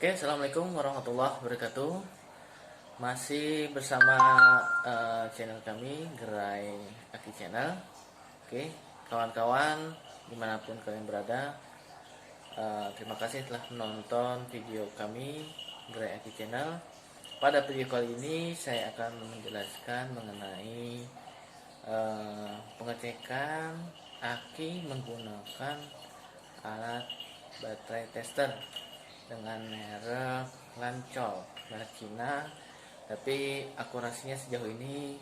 Oke, assalamualaikum warahmatullahi wabarakatuh. Masih bersama channel kami Gerai Aki Channel. Oke, kawan-kawan dimanapun kalian berada, terima kasih telah menonton video kami Gerai Aki Channel. Pada video kali ini saya akan menjelaskan mengenai pengecekan aki menggunakan alat baterai tester dengan merek Lancol, merek Cina, tapi akurasinya sejauh ini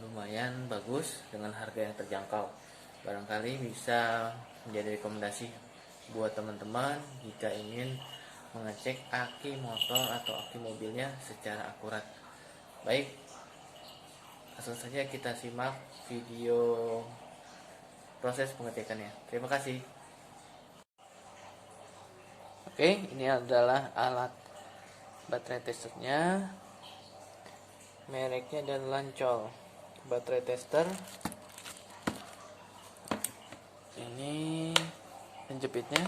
lumayan bagus dengan harga yang terjangkau. Barangkali bisa menjadi rekomendasi buat teman-teman jika ingin mengecek aki motor atau aki mobilnya secara akurat. Baik, langsung saja kita simak video proses pengecekannya. Terima kasih. Oke, ini adalah alat baterai testernya. Mereknya adalah Lancol baterai tester. Ini penjepitnya.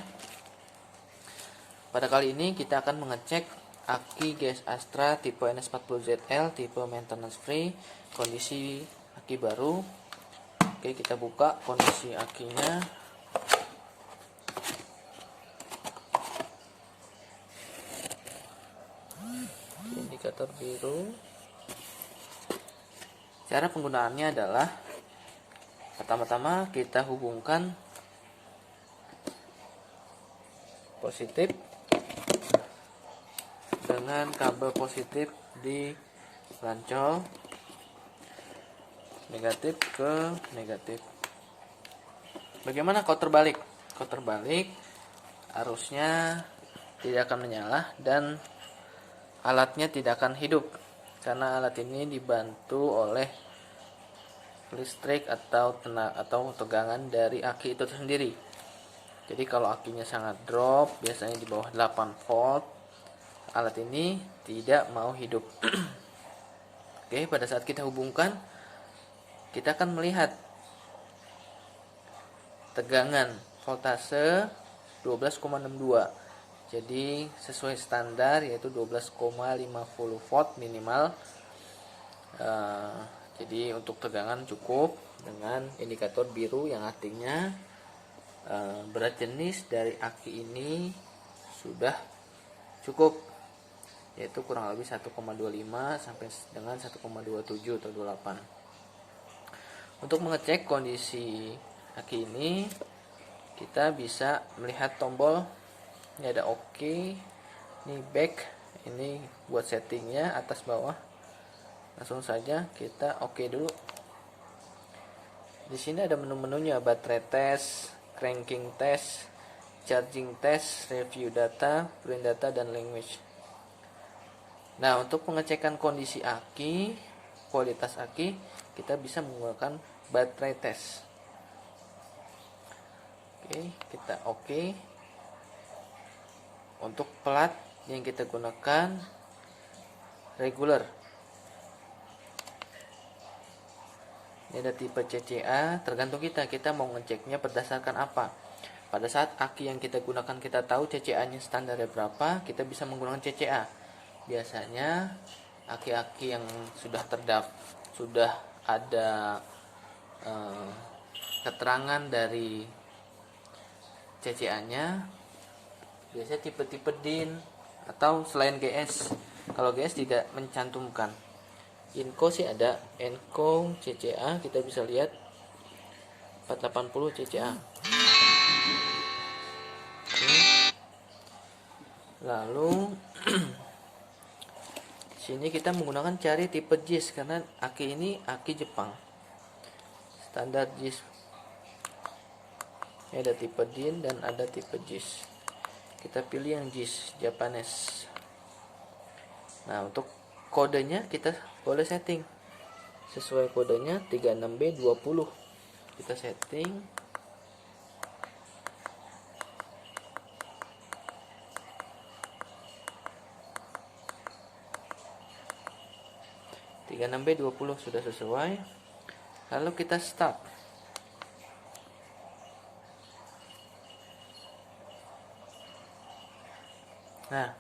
Pada kali ini kita akan mengecek aki GS Astra tipe NS40ZL, tipe maintenance free, kondisi aki baru. Oke, kita buka kondisi akinya. Indikator biru. Cara penggunaannya adalah pertama-tama kita hubungkan positif dengan kabel positif di Lancol, negatif ke negatif. Bagaimana kalau terbalik? Kalau terbalik, arusnya tidak akan menyala dan alatnya tidak akan hidup, karena alat ini dibantu oleh listrik atau tegangan dari aki itu sendiri. Jadi kalau akinya sangat drop, biasanya di bawah 8 volt, alat ini tidak mau hidup. Oke, pada saat kita hubungkan, kita akan melihat tegangan voltase 12,62. Jadi sesuai standar, yaitu 12,50 volt minimal. Jadi untuk tegangan cukup dengan indikator biru yang artinya berat jenis dari aki ini sudah cukup, yaitu kurang lebih 1,25 sampai dengan 1,27 atau 28. Untuk mengecek kondisi aki ini, kita bisa melihat tombol. Ini ada OK, ini back, ini buat settingnya atas bawah. Langsung saja kita OK dulu. Di sini ada menu-menunya: baterai test, cranking test, charging test, review data, print data, dan language. Nah, untuk pengecekan kondisi aki, kualitas aki, kita bisa menggunakan baterai test. Oke, kita OK. Untuk plat yang kita gunakan regular. Ini ada tipe CCA, tergantung kita mau ngeceknya berdasarkan apa. Pada saat aki yang kita gunakan kita tahu CCA-nya standarnya berapa, kita bisa menggunakan CCA. Biasanya aki-aki yang sudah sudah ada keterangan dari CCA-nya, biasanya tipe-tipe DIN atau selain GS. Kalau GS tidak mencantumkan. Inco sih ada, Enco CCA, kita bisa lihat 480 CCA. Lalu sini kita menggunakan cari tipe JIS, karena aki ini aki Jepang, standar JIS. Ini ada tipe DIN dan ada tipe JIS. Kita pilih yang JIS, Japanese. Nah, untuk kodenya kita boleh setting sesuai kodenya 36B20. Kita setting. B20 sudah sesuai. Lalu kita start. Nah,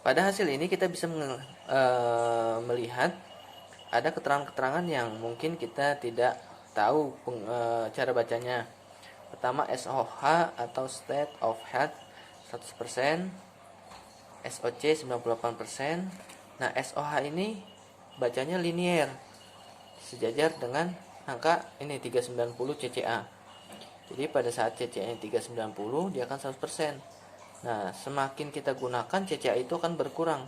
pada hasil ini kita bisa melihat ada keterangan-keterangan yang mungkin kita tidak tahu cara bacanya. Pertama, SOH atau State of Health 100%, SOC 98%. Nah, SOH ini bacanya linier, sejajar dengan angka ini 390 CCA. Jadi pada saat CCA-nya 390, dia akan 100%. Nah, semakin kita gunakan, CCA itu akan berkurang.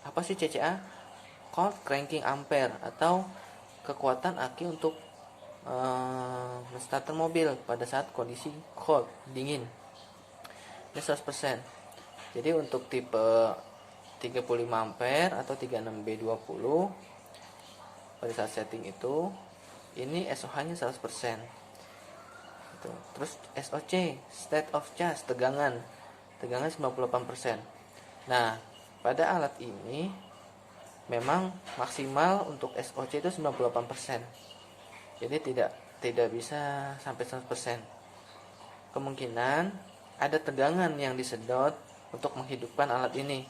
Apa sih CCA? Cold cranking ampere, atau kekuatan aki untuk starter mobil pada saat kondisi cold, dingin. Ini 100%. Jadi untuk tipe 35 ampere atau 36B20 pada saat setting itu, ini SOH-nya 100%. Terus SOC, state of charge, tegangan 98%. Nah, pada alat ini memang maksimal untuk SOC itu 98%. Jadi tidak bisa sampai 100%. Kemungkinan ada tegangan yang disedot untuk menghidupkan alat ini,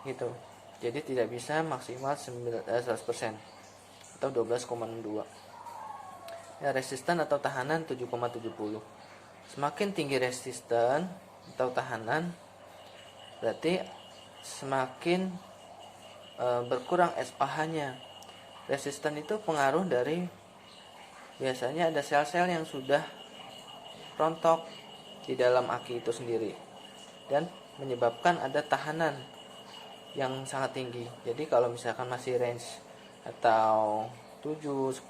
gitu. Jadi tidak bisa maksimal 100% atau 12,62. Ya, resisten atau tahanan 7,70. Semakin tinggi resisten atau tahanan, berarti semakin berkurang SOH-nya. Resisten itu pengaruh dari, biasanya ada sel-sel yang sudah rontok di dalam aki itu sendiri dan menyebabkan ada tahanan yang sangat tinggi. Jadi kalau misalkan masih range atau 7, 10,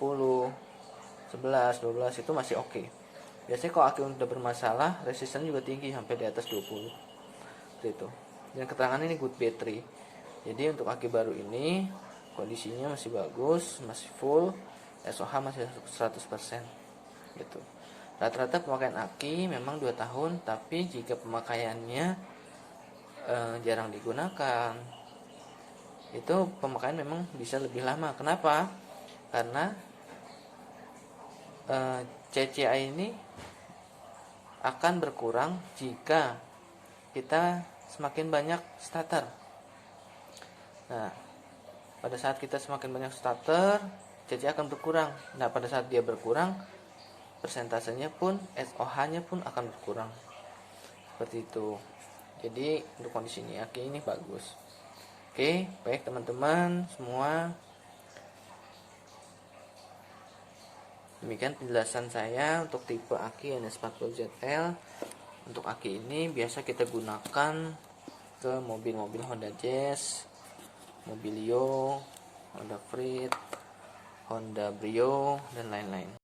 11, 12 itu masih oke. Biasanya kalau aki udah bermasalah, resisten juga tinggi sampai di atas 20. Gitu. Dan keterangan ini good battery. Jadi untuk aki baru ini kondisinya masih bagus, masih full, SOH masih 100%. Gitu. Rata-rata pemakaian aki memang 2 tahun, tapi jika pemakaiannya jarang digunakan, itu pemakaian memang bisa lebih lama. Kenapa? Karena CCA ini akan berkurang jika kita semakin banyak starter. Nah, pada saat kita semakin banyak starter, CCA akan berkurang. Nah, pada saat dia berkurang, persentasenya pun, SOH-nya pun akan berkurang. Seperti itu. Jadi untuk kondisi ini aki ini bagus. Oke, baik teman-teman semua. Demikian penjelasan saya untuk tipe aki NS40ZL. Untuk aki ini biasa kita gunakan ke mobil-mobil Honda Jazz, Mobilio, Honda Freed, Honda Brio, dan lain-lain.